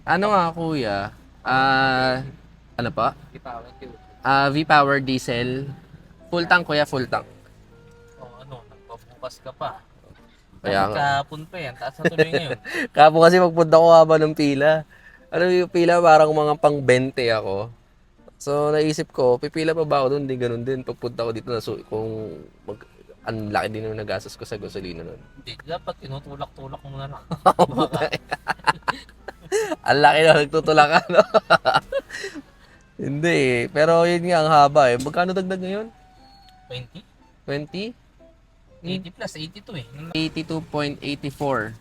Ano nga kuya? Ano pa? V-Power diesel. Full tank kuya, full tank. Nagpabukas ka pa. Kaya Dapat nga. kahapon pa yan, taas na tuloy ngayon. Kapo kasi magpunta ko haba ng pila. Ano yung pila, parang mga pang 20 ako. So naisip ko, pipila pa ba ako doon? Hindi ganun din. Pagpunta ko dito na kung ang laki din yung nagastos ko sa gasolina nun. Hindi, dapat tinutulak-tulak mo na lang. Ang laki na nagtutulak no? Hindi eh. Pero yun nga ang haba eh. Magkano dagdag ngayon? 20? 20? 80 plus 82 eh. 82.84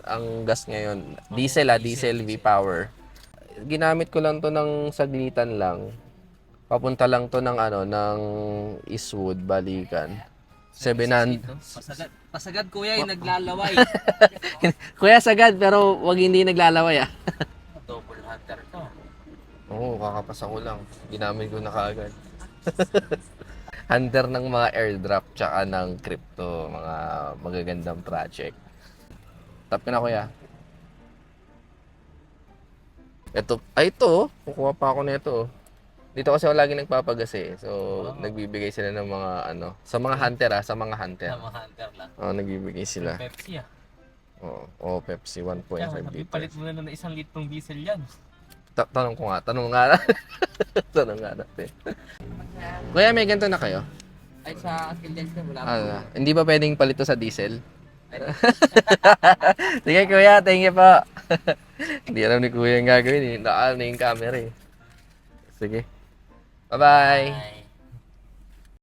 ang gas ngayon. Oo, Diesel diesel. V-Power. Ginamit ko lang to ng saglitan lang. Papunta lang to ng ng Eastwood, Balikan. 700. Pasagad kuya yung naglalaway. Kuya sagad pero wag hindi naglalaway ah. Double hunter to. Oo, kakapasa ko lang. Ginamit ko na kaagad. Hunter ng mga airdrop tsaka ng crypto, mga magagandang project. Tap ka na kuya. Ito, kukuha pa ako nito. Dito kasi ako lagi nagpapagas eh. So, nagbibigay sila ng mga sa mga hunter sa mga hunter. Sa mga hunter lang. Nagbibigay sila. Pepsi ah. Pepsi 1.5 liters. Palit mo na ng 1 litrong diesel yan. Tanong ko nga, tanong nga. Tanong nga natin. Kuya, may ganito na kayo? Ay sa Kildens na wala Hindi ba pwedeng palito sa diesel? Sige kuya, thank you po. Hindi alam ni kuya yung gagawin eh. Nakaal na yung camera eh. Sige. Bye-bye. Bye.